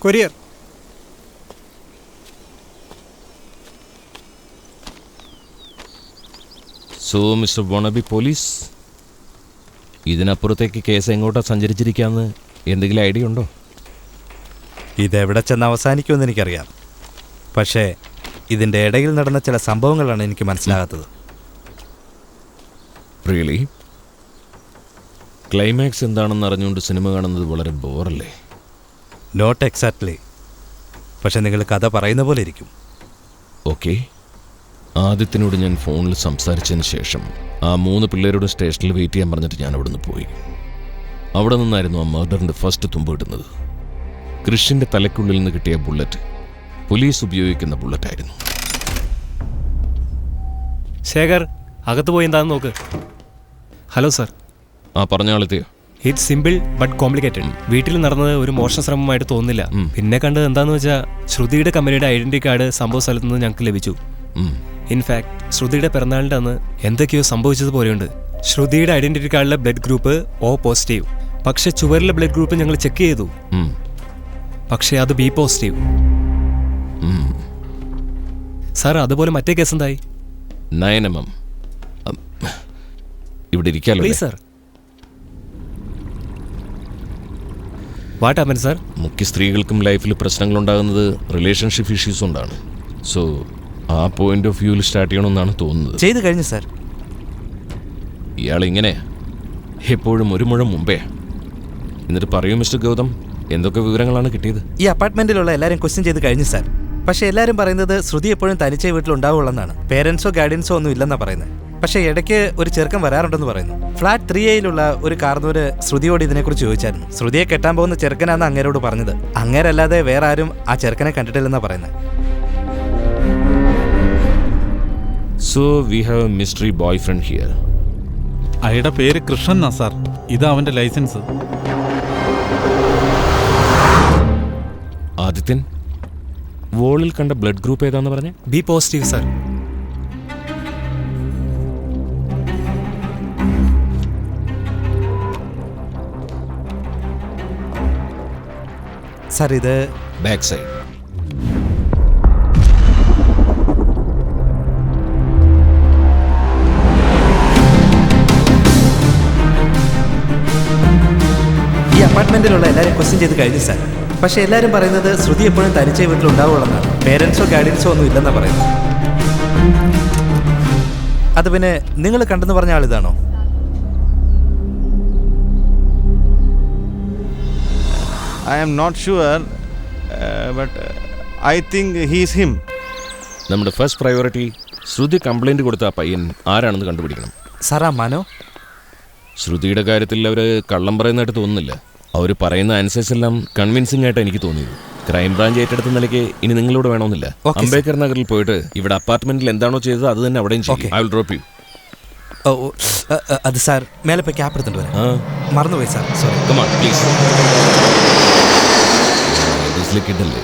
Courier. So mister wannabe police, ഇതിനപ്പുറത്തേക്ക് case എങ്ങോട്ടാ സഞ്ചരിച്ചിരിക്കാന്ന് എന്തെങ്കിലും ഐഡിയ ഉണ്ടോ? ഇതെവിടെ ചെന്ന് അവസാനിക്കുമെന്ന് എനിക്കറിയാം. പക്ഷേ ഇതിൻ്റെ ഇടയിൽ നടന്ന ചില സംഭവങ്ങളാണ് എനിക്ക് മനസ്സിലാകാത്തത്. റിയലി? ക്ലൈമാക്സ് എന്താണെന്ന് അറിഞ്ഞുകൊണ്ട് സിനിമ കാണുന്നത് വളരെ ബോറല്ലേ? Not exactly. പക്ഷെ നിങ്ങൾ കഥ പറയുന്ന പോലെ ഇരിക്കും. ഓക്കെ. ആദിത്യനോട് ഞാൻ ഫോണിൽ സംസാരിച്ചതിന് ശേഷം ആ 3 പിള്ളേരോട് സ്റ്റേഷനിൽ വെയിറ്റ് ചെയ്യാൻ പറഞ്ഞിട്ട് ഞാൻ അവിടെ നിന്ന് പോയി. അവിടെ നിന്നായിരുന്നു ആ മർഡറിൻ്റെ ഫസ്റ്റ് തുമ്പ് കിട്ടുന്നത്. കൃഷിൻ്റെ തലയ്ക്കുള്ളിൽ നിന്ന് കിട്ടിയ ബുള്ളറ്റ് പോലീസ് ഉപയോഗിക്കുന്ന ബുള്ളറ്റായിരുന്നു. ശേഖർ, അകത്ത് പോയി എന്താണെന്ന് നോക്ക്. Hello sir. ആ പറഞ്ഞ ആളെത്തിയോ? It's simple but complicated. വീട്ടിൽ നടന്നത് ഒരു മോഷണ ശ്രമമായിട്ട് തോന്നുന്നില്ല. പിന്നെ കണ്ടത് എന്താന്ന് വെച്ചാൽ ശ്രുതിയുടെ കമ്പനിയുടെ ഐഡന്റിറ്റി കാർഡ് സംഭവ സ്ഥലത്ത് നിന്ന് ഞങ്ങൾക്ക് ലഭിച്ചു. ഇൻഫാക്ട് ശ്രുതിയുടെ പിറന്നാളിൻ്റെ അന്ന് എന്തൊക്കെയോ സംഭവിച്ചതുപോലെയുണ്ട്. ശ്രുതിയുടെ ഐഡന്റിറ്റി കാർഡിലെ ബ്ലഡ് ഗ്രൂപ്പ് O പോസിറ്റീവ്. പക്ഷെ ചുവരിലെ ബ്ലഡ് ഗ്രൂപ്പ് ഞങ്ങൾ ചെക്ക് ചെയ്തു. പക്ഷെ അത് B പോസിറ്റീവ്. സാർ, അതുപോലെ മറ്റേ കേസ് എന്തായി? 9mm. ഇവിടെ ഇരിക്കാലോ please sir. What happen sir? മുഖ്യ സ്ത്രീകൾക്കും ലൈഫിൽ പ്രശ്നങ്ങളുണ്ടാകുന്നത് റിലേഷൻഷിപ്പ് ഇഷ്യൂസ് കൊണ്ടാണ്. സോ ആ പോയിന്റ് ഓഫ് വ്യൂവിൽ സ്റ്റാർട്ട് ചെയ്യണമെന്നാണ് തോന്നുന്നത്. ചെയ്തു കഴിഞ്ഞു സാർ. ഇയാൾ ഇങ്ങനെ എപ്പോഴും ഒരു മുഴം മുമ്പേ. എന്നിട്ട് പറയൂ മിസ്റ്റർ ഗൗതം, എന്തൊക്കെ വിവരങ്ങളാണ് കിട്ടിയത്? ഈ അപ്പാർട്ട്മെന്റിലുള്ള എല്ലാവരും ക്വസ്റ്റ്യൻ ചെയ്ത് കഴിഞ്ഞു സാർ. പക്ഷെ എല്ലാവരും പറയുന്നത് ശ്രുതി എപ്പോഴും തനിച്ചേ വീട്ടിലുണ്ടാവുള്ളെന്നാണ്. പേരൻസോ ഗൈഡൻസോ ഒന്നും ഇല്ലെന്നാണ് പറയുന്നത്. പക്ഷേ ഇടയ്ക്ക് ഒരു ചെറുക്കൻ വരാറുണ്ടെന്ന് പറയുന്നു. ഫ്ലാറ്റ് 3Aയിലുള്ള ഒരു കാർന്നൂര് ശ്രുതിയോട് ഇതിനെക്കുറിച്ച് ചോദിച്ചായിരുന്നു. ശ്രുതിയെ കെട്ടാൻ പോകുന്ന ചെറുക്കനാന്ന് അങ്ങേരോട് പറഞ്ഞത്. അങ്ങേരല്ലാതെ വേറെ ആരും ആ ചെറുക്കനെ കണ്ടിട്ടില്ലെന്നാണ് പറയുന്നത്. So we have A mystery boy friend here. അയാളുടെ പേര് കൃഷ്ണൻ എന്നാ സാർ. ഇതാ അവന്റെ ലൈസൻസ്. ആദിത്യൻ, വോളിൽ കണ്ട ബ്ലഡ് ഗ്രൂപ്പ് ഏതാന്ന് പറഞ്ഞേ? B positive sir. സാർ, ഇത് ബാക്ക് സൈഡ്. ഈ അപ്പാർട്ട്മെന്റിലുള്ള എല്ലാവരും ക്വസ്റ്റ്യൻ ചെയ്ത് കഴിഞ്ഞു സാർ. പക്ഷെ എല്ലാവരും പറയുന്നത് ശ്രുതി എപ്പോഴും തനിച്ചേ വീട്ടിലുണ്ടാവുള്ളെന്നാണ്. പേരൻസോ ഗൈഡൻസോ ഒന്നും ഇല്ലെന്നാണ് പറയുന്നത്. അത് പിന്നെ നിങ്ങൾ കണ്ടെന്ന് പറഞ്ഞ ആളിതാണോ? I am not sure, but I think he is him. നമ്മുടെ ഫസ്റ്റ് പ്രയോറിറ്റി ശ്രുതി കംപ്ലൈൻറ്റ് കൊടുത്ത ആ പയ്യൻ ആരാണെന്ന് കണ്ടുപിടിക്കണം. സാറാ മനോ? ശ്രുതിയുടെ കാര്യത്തിൽ അവർ കള്ളം പറയുന്നതായിട്ട് തോന്നുന്നില്ല. അവർ പറയുന്ന ആൻസേഴ്സ് എല്ലാം കൺവിൻസിംഗ് ആയിട്ട് എനിക്ക് തോന്നിയത്. ക്രൈംബ്രാഞ്ച് ഏറ്റെടുത്ത നിലയ്ക്ക് ഇനി നിങ്ങളോട് വേണമെന്നില്ല. അംബേദ്കർ നഗറിൽ പോയിട്ട് ഇവിടെ അപ്പാർട്ട്മെന്റിൽ എന്താണോ ചെയ്തത് അത് തന്നെ അവിടെയും ചെയ്യും. I will drop you. അത് സാർ, മേലെ പോയി ക്യാപ്പ് എടുത്തിട്ട് വരാം. മറന്നുപോയി sir, sorry. Come on please. കിട്ടല്ലേ?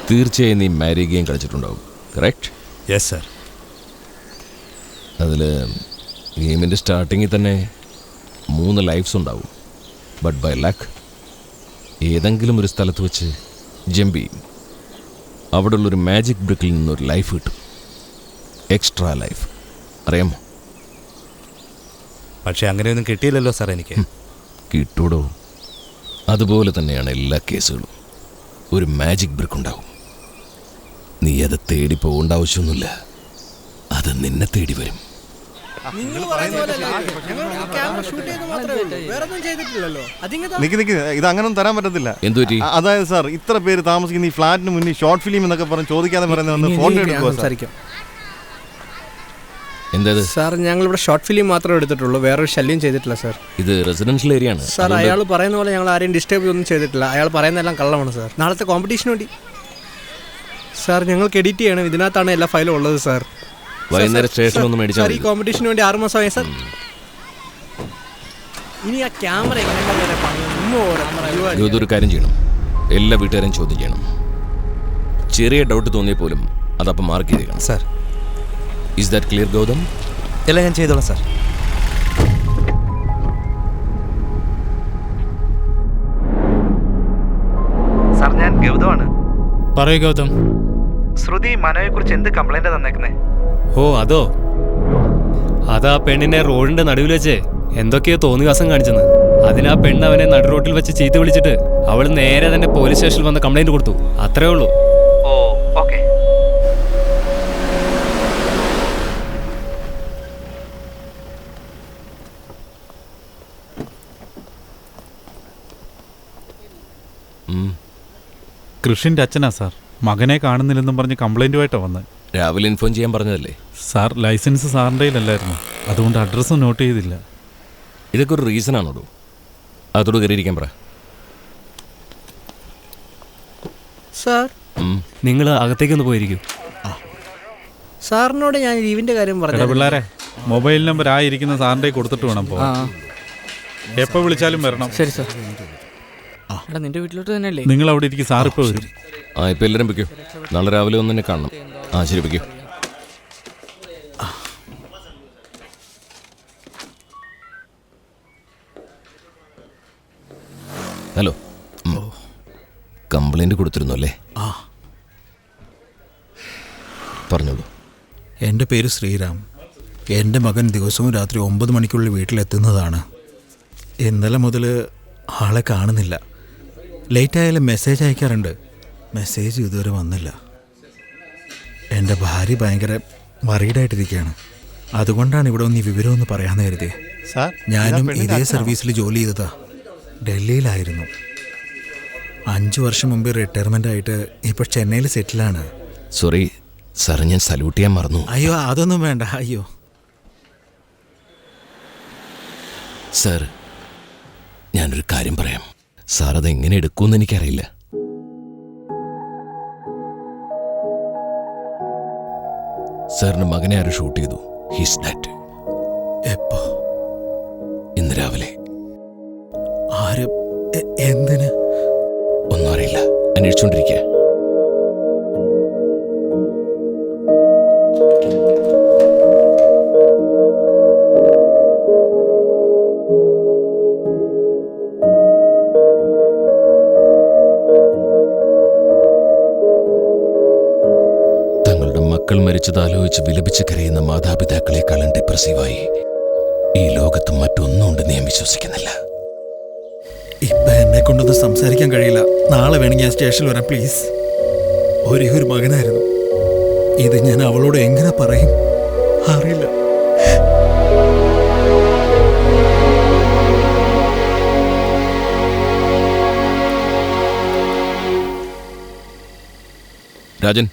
തീർച്ചയായും നീ മാരി ഗെയിം കളിച്ചിട്ടുണ്ടാവും, കറക്റ്റ്? Yes sir. അതിൽ ഗെയിമിൻ്റെ സ്റ്റാർട്ടിങ്ങിൽ തന്നെ 3 ലൈഫ്സ് ഉണ്ടാവും. ബട്ട് ബൈ ലക്ക് ഏതെങ്കിലും ഒരു സ്ഥലത്ത് വെച്ച് ജമ്പ് ചെയ്യും. അവിടെ ഉള്ളൊരു മാജിക് ബ്രിക്കിൽ നിന്നൊരു ലൈഫ് കിട്ടും, എക്സ്ട്രാ ലൈഫ്. അറിയാമോ? പക്ഷെ അങ്ങനെയൊന്നും കിട്ടിയില്ലല്ലോ സാർ എനിക്ക്. കിട്ടൂടോ. അതുപോലെ തന്നെയാണ് എല്ലാ കേസുകളും. ഒരു മാജിക് ബ്രിക്ക് ഉണ്ടാവും. നീ അത് തേടി പോകേണ്ട ആവശ്യമൊന്നുമില്ല, അത് നിന്നെ തേടി വരും. നിക്ക് ഇത് അങ്ങനൊന്നും തരാൻ പറ്റത്തില്ല. എന്തുപറ്റി? അതായത് സാർ, ഇത്ര പേര് താമസിക്കുന്ന ഈ ഫ്ലാറ്റിന് മുന്നിൽ ഷോർട്ട് ഫിലിം എന്നൊക്കെ പറഞ്ഞ് ചോദിക്കാതെ പറയുന്നത് ഫോട്ടോ എടുക്കുക. എന്തത് സാർ? ഞങ്ങൾ ഇവിടെ ഷോർട്ട് ഫിലിം മാത്രമേ എടുത്തിട്ടുള്ളൂ, വേറൊരു ശല്യം ചെയ്തിട്ടില്ല സാർ. ഇത് റെസിഡൻഷ്യൽ ഏരിയ ആണ് സാർ. അയാൾ പറയുന്ന പോലെ ഞങ്ങൾ ആരെയും ഡിസ്റ്റർബ് ഒന്നും ചെയ്തിട്ടില്ല. അയാൾ പറയുന്നതെല്ലാം കള്ളമാണ് സാർ. നാളത്തെ കോമ്പറ്റീഷന് വേണ്ടി സാർ ഞങ്ങൾക്ക് എഡിറ്റ് ചെയ്യണം. ഇതിനകത്താണ് എല്ലാ ഫയലും ഉള്ളത് സാർ. വൈകുന്നേരം സ്റ്റേഷനൊന്നും മേടിച്ചാൽ ഈ കോമ്പറ്റീഷന് വേണ്ടി 6 മാസമായി സാർ. ഇനി ആ ക്യാമറ ഇതൊരു കാര്യം ചെയ്യണം, എല്ലാ വീട്ടുകാരും ചോദ്യം ചെയ്യണം. ചെറിയ ഡൗട്ട് തോന്നിയ പോലും അതപ്പം മാർക്ക് ചെയ്തേക്കണം sir. Is that clear Gautam? എല്ലാം ഞാൻ ചെയ്തോളാം സാർ. സാർ ഞാൻ ഗൗതമാണ്. പറയൂ ഗൗതം. ശ്രുതി മനോയെ കുറിച്ച് എന്ത് കംപ്ലൈന്റ് തന്നേക്കുന്നേ? ഓ അതാ പെണ്ണിനെ റോഡിന്റെ നടുവിൽ വെച്ച് എന്തൊക്കെയോ തോന്നിവാസം കാണിച്ചെന്ന്. അതിനാ പെണ്ണ് അവനെ നടു റോഡിൽ വെച്ച് ചീത്ത വിളിച്ചിട്ട് അവൾ നേരെ തന്നെ പോലീസ് സ്റ്റേഷനിൽ വന്ന് കംപ്ലൈന്റ് കൊടുത്തു. അത്രേ ഉള്ളൂ. ഓ ഓക്കെ. കൃഷിൻ്റെ അച്ഛനാ സാർ. മകനെ കാണുന്നില്ലെന്നും പറഞ്ഞ് കംപ്ലൈൻറ്റുമായിട്ടാണ് വന്നത്. രാവിലെ ഇൻഫോം ചെയ്യാൻ പറഞ്ഞതല്ലേ? സാർ ലൈസൻസ് സാറിൻ്റെ കയ്യിലല്ലായിരുന്നു, അതുകൊണ്ട് അഡ്രസ്സ് നോട്ട് ചെയ്തില്ല. ഇതൊക്കെ ഒരു റീസൺ ആണോ? അതോട് കയറിയിരിക്കാൻ പറ. സാർ നിങ്ങൾ അകത്തേക്കൊന്ന് പോയിരിക്കും. സാറിനോട് ഞാൻ ലീവിൻ്റെ കാര്യം എടാ പറഞ്ഞു. പിള്ളേരെ, മൊബൈൽ നമ്പർ ആയിരിക്കുന്ന സാറിൻ്റെ കൊടുത്തിട്ട് വേണം പോകാൻ. എപ്പോൾ വിളിച്ചാലും വരണം. ശരി സാർ. എടാ നിന്റെ വീട്ടിലോട്ട് തന്നെയല്ലേ? നിങ്ങൾ അവിടെ ഇരിക്കും, സാർ ഇപ്പോൾ വരും. ഇപ്പം എല്ലാവരും വെക്കൂ. നാളെ രാവിലെ ഒന്ന് തന്നെ കാണണം. ശരി വെക്കൂ. ഹലോ, കംപ്ലൈൻറ്റ് കൊടുത്തിരുന്നു അല്ലേ? പറഞ്ഞോളൂ. എൻ്റെ പേര് ശ്രീറാം. എൻ്റെ മകൻ ദിവസവും രാത്രി 9 മണിക്കുള്ളിൽ വീട്ടിലെത്തുന്നതാണ്. ഇന്നലെ മുതൽ ആളെ കാണുന്നില്ല. ലേറ്റായാലും മെസ്സേജ് അയക്കാറുണ്ട്. മെസ്സേജ് ഇതുവരെ വന്നില്ല. എൻ്റെ ഭാര്യ ഭയങ്കര വറീഡായിട്ടിരിക്കുകയാണ്. അതുകൊണ്ടാണ് ഇവിടെ ഒന്ന് ഈ വിവരമൊന്ന് പറയാമെന്ന് കരുതി. ഞാനും ഇതേ സർവീസിൽ ജോലി ചെയ്തതാ. ഡൽഹിയിലായിരുന്നു. 5 വർഷം മുമ്പ് റിട്ടയർമെൻ്റ് ആയിട്ട് ഇപ്പോൾ ചെന്നൈയിൽ സെറ്റിലാണ്. സോറി സാർ, ഞാൻ സല്യൂട്ട് ചെയ്യാൻ മറന്നു. അയ്യോ അതൊന്നും വേണ്ട. അയ്യോ സാർ, ഞാനൊരു കാര്യം പറയാം. സാർ അതെങ്ങനെ എടുക്കുമെന്ന് എനിക്കറിയില്ല. സാറിൻ്റെ മകനെ ആരും ഷൂട്ട് ചെയ്തു. His dead. എപ്പോ? ഇന്ന് രാവിലെ. ആര്? എന്തിന്? ഒന്നും അറിയില്ല, അന്വേഷിച്ചോണ്ടിരിക്കുക. മക്കൾ മരിച്ചതാലോചിച്ച് വിലപിച്ച് കരയുന്ന മാതാപിതാക്കളെക്കാളും ഡിപ്രസീവായി ഈ ലോകത്ത് മറ്റൊന്നും ഉണ്ടെന്ന് ഞാൻ വിശ്വസിക്കുന്നില്ല. ഇപ്പൊ എന്നെ കൊണ്ടൊന്നും സംസാരിക്കാൻ കഴിയില്ല. നാളെ വേണമെങ്കിൽ ഞാൻ സ്റ്റേഷനിൽ വരാം പ്ലീസ്. ഒരേ ഒരു മകനായിരുന്നു. ഇത് ഞാൻ അവളോട് എങ്ങനെ പറയും അറിയില്ല. രാജൻ,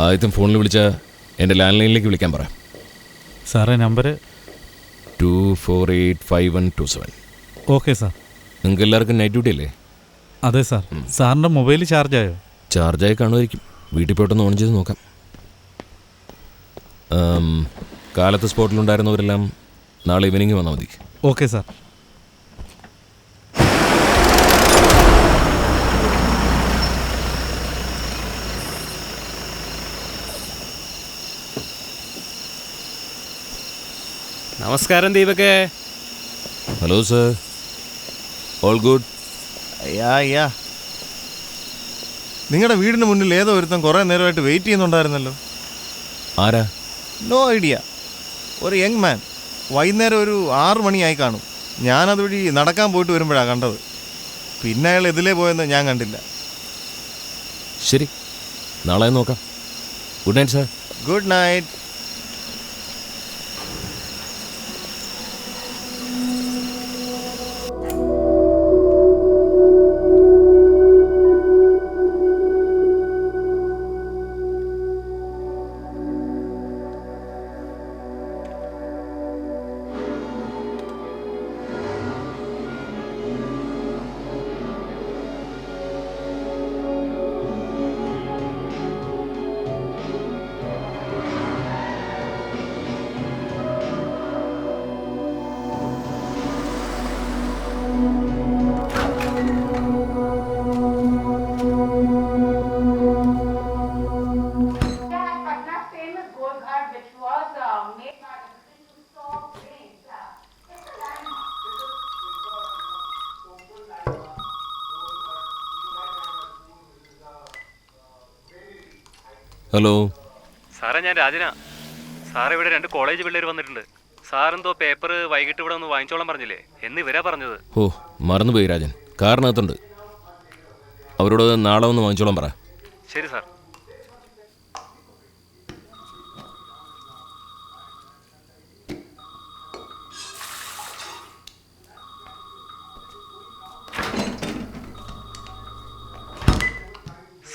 ആദ്യത്തെ ഫോണിൽ വിളിച്ച എൻ്റെ ലാൻഡ് ലൈനിലേക്ക് വിളിക്കാൻ പറ. സാറേ നമ്പർ 248527. Okay sir. നിങ്ങൾക്ക് എല്ലാവർക്കും നൈറ്റ് ഡ്യൂട്ടി അല്ലേ? അതെ സാർ. സാറിൻ്റെ മൊബൈൽ ചാർജായോ? ചാർജായി കാണുമായിരിക്കും. വീട്ടിൽ പോയിട്ടൊന്ന് ഓൺ ചെയ്ത് നോക്കാം. കാലത്ത് സ്പോട്ടിലുണ്ടായിരുന്നവരെല്ലാം നാളെ ഈവനിങ് വന്നാൽ മതി. Okay sir. നമസ്കാരം ദീപകേ. Hello sir, all good? നിങ്ങളുടെ വീടിന് മുന്നിൽ ഏതോ ഒരുത്തൻ കുറേ നേരമായിട്ട് വെയിറ്റ് ചെയ്യുന്നുണ്ടായിരുന്നല്ലോ. ആരാ? No idea. ഒരു യങ് മാൻ. വൈകുന്നേരം ഒരു 6 മണിയായി കാണും. ഞാനതുവഴി നടക്കാൻ പോയിട്ട് വരുമ്പോഴാണ് കണ്ടത്. പിന്നെ അയാൾ ഇതിലേ പോയെന്ന് ഞാൻ കണ്ടില്ല. ശരി, നാളെ നോക്കാം. Good night sir. Good night. Hello. സാറേ, ഞാൻ രാജനാ. സാറേ, ഇവിടെ 2 കോളേജ് പിള്ളേർ വന്നിട്ടുണ്ട്. സാറെന്തോ പേപ്പർ വൈകിട്ട് ഇവിടെ ഒന്ന് വാങ്ങിച്ചോളാൻ പറഞ്ഞില്ലേ? എന്ന് ഇവരാ പറഞ്ഞത്. ഓ, മറന്നുപോയി രാജൻ. കാറിനകത്തുണ്ട്. അവരോട് നാളെ ഒന്ന് വാങ്ങിച്ചോളാൻ പറ. ശരി സാർ.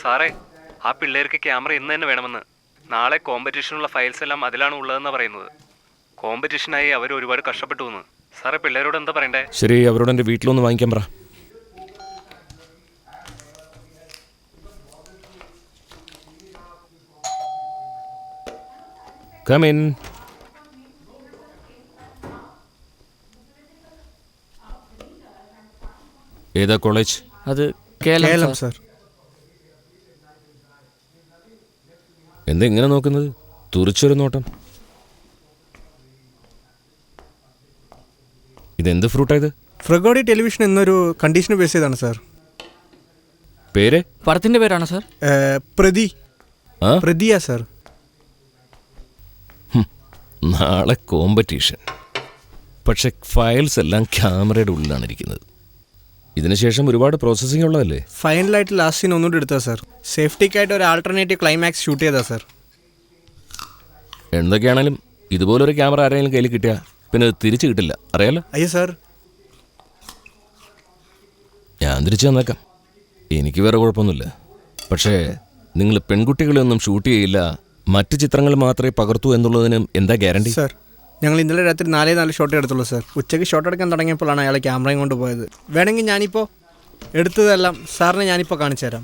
സാറേ, ആ പിള്ളേർക്ക് ക്യാമറ ഇന്ന് തന്നെ വേണമെന്ന്. നാളെ കോമ്പറ്റീഷനുള്ള ഫയൽസ് എല്ലാം അതിലാണ് ഉള്ളതെന്നാണ് പറയുന്നത്. കോമ്പറ്റീഷനായി അവർ ഒരുപാട് കഷ്ടപ്പെട്ടു എന്ന്. സാറേ, പിള്ളേരോട് എന്താ പറയണ്ടേ? ശരി, അവരോട് എൻ്റെ വീട്ടിലൊന്ന് വാങ്ങിക്കാൻ പറ. Come in. ഏതാ കോളേജ്? അത് കേരളം സാർ. എന്താ ഇങ്ങനെ നോക്കുന്നത്? തുറിച്ചൊരു നോട്ടം. ഇതെന്ത് ഫ്രൂട്ടായത്? ഫ്രഗോഡി ടെലിവിഷൻ എന്നൊരു കണ്ടീഷൻ ബേസ് ചെയ്താണ് സാർ. പേര്? പടത്തിന്റെ പേരാണ് സാർ. പ്രതി. ആ, പ്രതിയാ സാർ. നാളെ കോമ്പറ്റീഷൻ. പക്ഷെ ഫയൽസ് എല്ലാം ക്യാമറയുടെ ഉള്ളിലാണ് ഇരിക്കുന്നത്. ഇതിനുശേഷം ഒരുപാട് പ്രോസസ്സിംഗ് ഉള്ളതല്ലേ? ഫൈനലായിട്ട് ലാസ്റ്റ് സീൻ ഒന്നുകൂടി എടുത്താ സാർ. സേഫ്റ്റിക്കായിട്ട് ഒരു ആൾട്ടർനേറ്റീവ് ക്ലൈമാക്സ് ഷൂട്ട് ചെയ്താ സാർ. എന്തൊക്കെയാണെങ്കിലും ഇതുപോലൊരു ക്യാമറ ആരെങ്കിലും കയ്യിൽ കിട്ടിയാൽ പിന്നെ അത് തിരിച്ചു കിട്ടില്ല, അറിയാലോ. അയ്യോ സാർ. ഞാൻ തിരിച്ചു തന്നേക്കാം, എനിക്ക് വേറെ കുഴപ്പമൊന്നുമില്ല. പക്ഷേ നിങ്ങൾ പെൺകുട്ടികളെയൊന്നും ഷൂട്ട് ചെയ്യില്ല, മറ്റ് ചിത്രങ്ങൾ മാത്രമേ പകർത്തൂ എന്നുള്ളതിന് എന്താ ഗ്യാരണ്ടി? സാർ, ഞങ്ങൾ ഇന്നലെ രാത്രി 4 ഷോട്ടേ എടുത്തുള്ളൂ സാർ. ഉച്ചയ്ക്ക് ഷോട്ട് എടുക്കാൻ തുടങ്ങിയപ്പോഴാണ് അയാൾ ക്യാമറയും കൊണ്ട് പോയത്. വേണമെങ്കിൽ ഞാനിപ്പോൾ എടുത്തതെല്ലാം സാറിനെ ഞാനിപ്പോൾ കാണിച്ചു തരാം.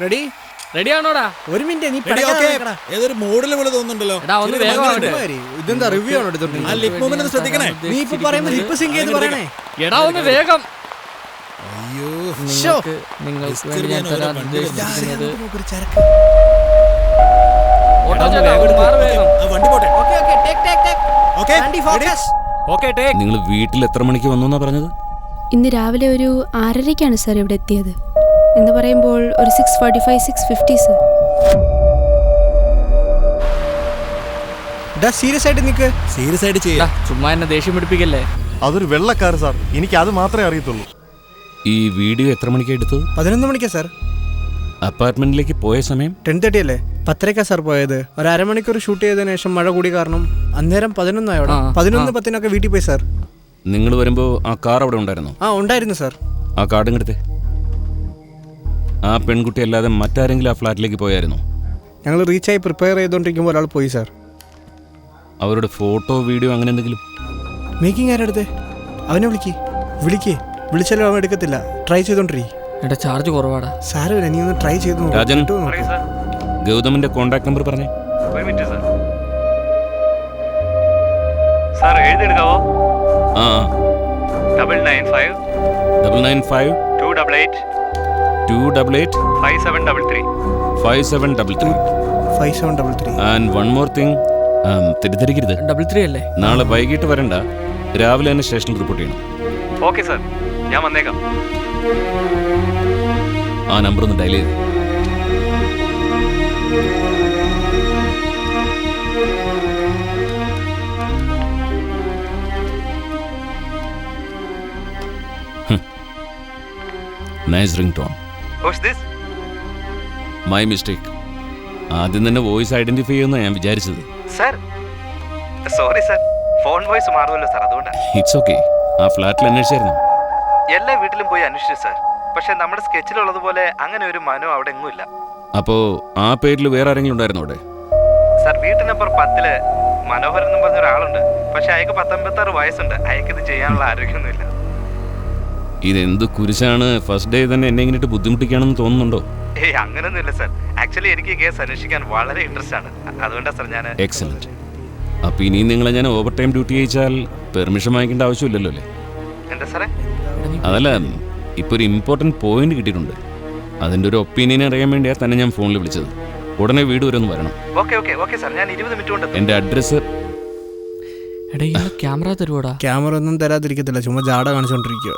റെഡി? റെഡിയാണോടാ? ഒരു മിനിറ്റ്, നീ ഏതൊരു മോഡൽ പോലെ തോന്നുന്നുണ്ടല്ലോ. എടാ, ഒന്ന് വേഗം ആവട്ടെ. ഇതെന്താ റിവ്യൂ ആണ് എടുത്തോണ്ട്? ആ ലിപ് മൂവ്മെന്റ് ഒന്ന് ശ്രദ്ധിക്കണേ. നീ ഇപ്പൊ പറയുമ്പോൾ ലിപ്പ് സിങ്ക് ചെയ്ത് പറയണേ. എടാ, ഒന്ന് വേഗം. അയ്യോ, നിങ്ങൾക്ക് വേണ്ടി ഞാൻ തരാൻ ഉദ്ദേശിക്കുന്നത് വണ്ടി പോട്ടെ. നിങ്ങൾ വീട്ടിൽ എത്ര മണിക്ക് വന്നു എന്നാ പറഞ്ഞത്? ഇന്ന് രാവിലെ ഒരു 6:30ക്കാണ് സാർ ഇവിടെ എത്തിയത്. എന്ന് പറയുമ്പോൾ ഒരു 6:45, 6:50 സാർ. സീരിയസ് ആയിട്ട് നിൽക്ക്. സീരിയസ് ആയിട്ട് ചെയ്യാം. ചുമ്മാ എന്നെ ദേഷ്യം പിടിപ്പിക്കല്ലേ. അതൊരു വെള്ളക്കാർ സാർ, എനിക്ക് അത് മാത്രമേ അറിയത്തുള്ളൂ. ഈ വീഡിയോ എത്ര മണിക്കാണ് എടുത്തത്? 11 മണിക്കാ സാർ. അപ്പാർട്ട്മെന്റിലേക്ക് പോയ സമയം 10:30 അല്ലേ? 10:30ക്കാ സാർ പോയത്. ഒരു അരമണിക്കൂർ ഷൂട്ട് ചെയ്തതിനു ശേഷം മഴ കൂടി കാരണം അന്നേരം 11 ആയോടെ 11:10 വീട്ടിൽ പോയി സാർ. നിങ്ങൾ വരുമ്പോൾ ആ കാർ അവിടെ ഉണ്ടായിരുന്നോ? ആ, ഉണ്ടായിരുന്നു സാർ. ആ കാർഡും എടുത്തേ. ആ പെൺകുട്ടി അല്ലാതെ മറ്റാരെങ്കിലും ആ ഫ്ലാറ്റിലേക്ക് പോയായിരുന്നോ? ഞങ്ങൾ റീച്ചായി പ്രിപ്പയർ ചെയ്തുകൊണ്ടിരിക്കുമ്പോൾ ഒരാൾ പോയി സാർ. അവരുടെ ഫോട്ടോ വീഡിയോ അങ്ങനെ എന്തെങ്കിലും? മേക്കിംഗ് ആരെടുത്തേ? അവനെ വിളിച്ചാലും അവൻ എടുക്കത്തില്ല. ട്രൈ ചെയ്തോണ്ടിരി. എടാ, ചാർജ് കുറവാടാ. സാരമില്ല, നീ ഒന്ന് ട്രൈ ചെയ്തു. രാജൻ, ഗൗതമിന്റെ കോണ്ടാക്ട് നമ്പർ പറഞ്ഞേ. ഒരു മിനിറ്റ് സാർ. സാർ, എഴുതിയെടുക്കാവോ? ആ, 995 995 288 288 5733. 5733. 5733. ആൻഡ് വൺ മോർ തിങ്, തെറ്റിദ്ധരിക്കരുത്. 33 അല്ലേ? നാളെ വൈകിട്ട് വരണ്ട, രാവിലെ തന്നെ സ്റ്റേഷനിൽ റിപ്പോർട്ട് ചെയ്യണം. ഓക്കെ സാർ, ഞാൻ വന്നേക്കാം. ആ നമ്പർ ഒന്ന് ഡയൽ ചെയ്ത്. Nice ring tone. My mistake. ആദ്യം തന്നെ വോയിസ് ഐഡന്റിഫൈ ചെയ്യുന്ന ഞാൻ വിചാരിച്ചത്. Sir, sorry sir, phone voice മാറുമല്ലോ സാർ, അതുകൊണ്ടാണ്. It's okay. ആ ഫ്ലാറ്റിൽ അന്വേഷിച്ചായിരുന്നു? എല്ലാ വീട്ടിലും പോയി അന്വേഷിച്ചു സാർ. പക്ഷെ നമ്മുടെ സ്കെച്ചിലുള്ളതുപോലെ അങ്ങനെ ഒരു മനോ അവിടെ എങ്ങുമില്ല. അപ്പോ ആ പേരിൽ വേറെ ആരെങ്കിലും ഉണ്ടായിരുന്നു അവിടെ? സാർ, വീട്ടു നമ്പർ 10 മനോഹരൻ എന്ന് പറഞ്ഞ ഒരാളുണ്ട്. പക്ഷെ അയാൾക്ക് 56 വയസ്സുണ്ട്. അയാൾക്ക് ഇത് ചെയ്യാനുള്ള ആരോഗ്യമൊന്നുമില്ല. ഇതെന്ത് കുരിശാണ്? ഫസ്റ്റ് ഡേ തന്നെ എന്നെ ഇങ്ങോട്ട് ബുദ്ധിമുട്ടിക്കുകയാണെന്ന് തോന്നുന്നുണ്ടോ? ഏയ്, അങ്ങനൊന്നുമില്ല സാർ. ആക്ച്വലി എനിക്ക് ഈ കേസ് അന്വേഷിക്കാൻ വളരെ ഇൻട്രസ്റ്റ് ആണ്. അതുകൊണ്ടാണ് സാർ ഞാൻ. എക്സലന്റ്. അപ്പൊ ഇനിയും നിങ്ങളെ ഞാൻ ഓവർ ടൈം ഡ്യൂട്ടി ചെയ്യിച്ചാൽ പെർമിഷൻ വാങ്ങിക്കേണ്ട ആവശ്യമില്ലല്ലോ അല്ലേ? എന്താ സാറേ? അതല്ല, ഇപ്പൊ ഒരു ഇമ്പോർട്ടൻറ്റ് പോയിന്റ് കിട്ടിയിട്ടുണ്ട്. അതിന്റെ ഒരു ഒപ്പീനിയൻ അറിയാൻ വേണ്ടിയാണ് തന്നെ ഞാൻ ഫോണിൽ വിളിച്ചത്. ഉടനെ വീട് വരെ ഒന്ന് വരണം. ഓക്കെ സാർ, ഞാൻ 20 മിനിറ്റ് കൊണ്ട്. എൻ്റെ അഡ്രസ്സ് എടാ ഈ ക്യാമറ തരുവോടാ? ക്യാമറ ഒന്നും തരാതിരിക്കത്തില്ല, ചുമ്മാ ജാട കാണിച്ചോണ്ടിരിക്കുക.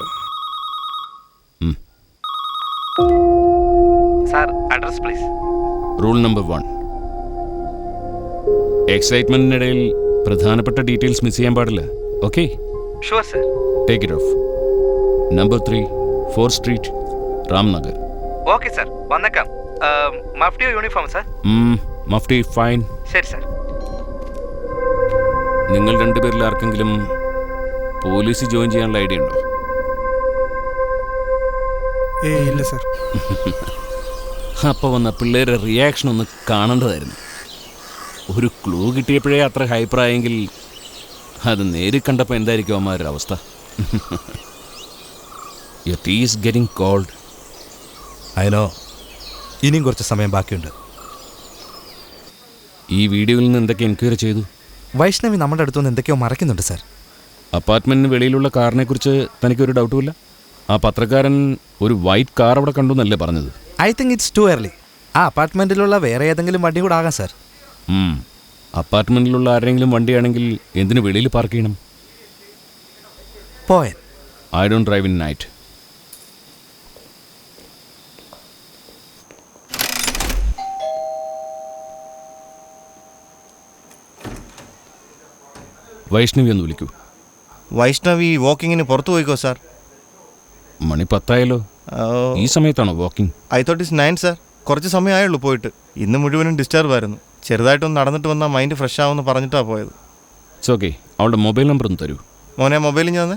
Sir address please. Rule number 1, എക്സൈറ്റ്മെന്റിനിടയിൽ പ്രധാനപ്പെട്ട ഡീറ്റെയിൽസ് മിസ് ചെയ്യാൻ പാടില്ല. Okay, sure sir. Take it off. Number 3, 4th street, Ramnagar. Okay sir, വന്നേക്കാം. മഫ്റ്റിയോ യൂണിഫോം സർ? Mufti fine. ശരി സർ. നിങ്ങൾ രണ്ടുപേരിൽ ആർക്കെങ്കിലും പോലീസ് ജോയിൻ ചെയ്യാനുള്ള ഐഡിയ ഉണ്ടോ? ഇല്ല സർ. അപ്പോൾ വന്ന പിള്ളേരുടെ റിയാക്ഷൻ ഒന്ന് കാണേണ്ടതായിരുന്നു. ഒരു ക്ലൂ കിട്ടിയപ്പോഴേ അത്ര ഹൈപ്പറായെങ്കിൽ അത് നേരിൽ കണ്ടപ്പോൾ എന്തായിരിക്കും അമ്മമാരുടെ അവസ്ഥ? Your tea is getting cold. അതിനോ ഇനിയും കുറച്ച് സമയം ബാക്കിയുണ്ട്. ഈ വീഡിയോയിൽ നിന്ന് എന്തൊക്കെ എൻക്വയറി ചെയ്തു? വൈഷ്ണവി നമ്മുടെ അടുത്തുനിന്ന് എന്തൊക്കെയോ മറയ്ക്കുന്നുണ്ട് സർ. അപ്പാർട്ട്മെൻറ്റിന് വെളിയിലുള്ള കാറിനെക്കുറിച്ച് തനിക്കൊരു ഡൗട്ടുമില്ല? ആ പത്രക്കാരൻ ഒരു വൈറ്റ് കാർ അവിടെ കണ്ടു എന്നല്ലേ പറഞ്ഞത്? I think it's too early. ആ അപ്പാർട്ട്മെൻറ്റിലുള്ള വേറെ ഏതെങ്കിലും വണ്ടി കൂടെ ആകാം സർ. അപ്പാർട്ട്മെൻറ്റിലുള്ള ആരെങ്കിലും വണ്ടിയാണെങ്കിൽ എന്തിനു വെളിയിൽ പാർക്ക് ചെയ്യണം? പോയൻ. I don't drive in night. Vaishnavi ഒന്ന് വിളിക്കൂ. വൈഷ്ണവി വാക്കിങ്ങിന് പുറത്തു പോയിക്കോ സാർ. മണി 10 ആയല്ലോ. ഈ സമയത്താണോ walking? I thought is 9 sir. കുറച്ച് സമയമായുള്ളൂ പോയിട്ട്. ഇന്ന് മുഴുവനും ഡിസ്റ്റർബ് ആയിരുന്നു. ചെറുതായിട്ടൊന്ന് നടന്നിട്ട് വന്നാൽ മൈൻഡ് ഫ്രഷ് ആവുമെന്ന് പറഞ്ഞിട്ടാണ് പോയത്. It's okay. അവളുടെ മൊബൈൽ നമ്പർ ഒന്ന് തരൂ. മോനെ മൊബൈലിൽ ഞാൻ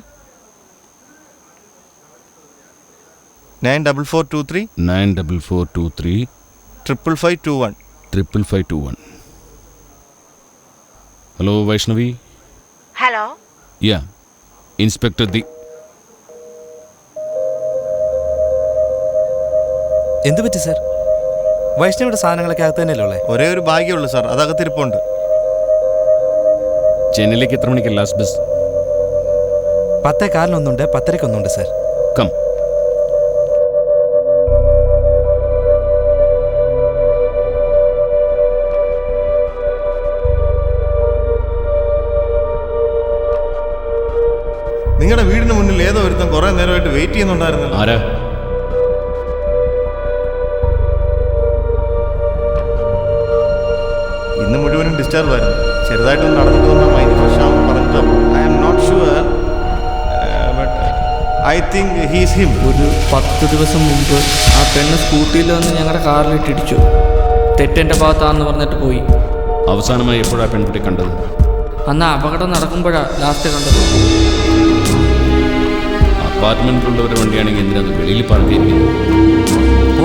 94423 94423 55521. 55521. Hello Vaishnavi. Hello. Yeah, inspector the. എന്ത് പറ്റി സർ? വൈഷ്ണവിയുടെ സാധനങ്ങളൊക്കെ അകത്ത് തന്നെയല്ലേ ഉള്ളത്? ഒരേ ഒരു ബാഗേ ഉള്ളൂ സാർ, അതകത്തിരിപ്പുണ്ട്. ചെന്നൈയിലേക്ക് എത്ര മണിക്ക് ലാസ്റ്റ് ബസ്? 10:15 10:30 സർ. കം. നിങ്ങളുടെ വീടിന് മുന്നിൽ ഏതോ ഒരുത്തൻ കുറേ നേരമായിട്ട് വെയിറ്റ് ചെയ്യുന്നുണ്ടായിരുന്നു. ആരാ? ഇന്ന് മുഴുവനും ഡിസ്റ്റർബ് ആയിരുന്നു. ചെറുതായിട്ടൊന്ന് നടന്നിട്ട് വന്നാൽ മൈൻഡ് ഫ്രഷ് ആവുമെന്ന് പറഞ്ഞിട്ട് I am not sure, but I think he's him. ഒരു 10 ദിവസം മുമ്പ് ആ പെണ്ണ് സ്കൂട്ടിയിൽ വന്ന് ഞങ്ങളുടെ കാറിലിട്ടിടിച്ചു. തെറ്റെൻ്റെ ഭാഗത്താണെന്ന് പറഞ്ഞിട്ട് പോയി. അവസാനമായി എപ്പോഴാണ് പെൺകുട്ടി കണ്ടത്? അന്ന് അപകടം നടക്കുമ്പോഴാണ് ലാസ്റ്റ് കണ്ടത്. അപ്പാർട്ട്മെന്റിലുള്ളവരുടെ വണ്ടിയാണെങ്കിൽ എന്തിനത് വെളിയിൽ പാർക്ക് ചെയ്യുന്നത്? ഓ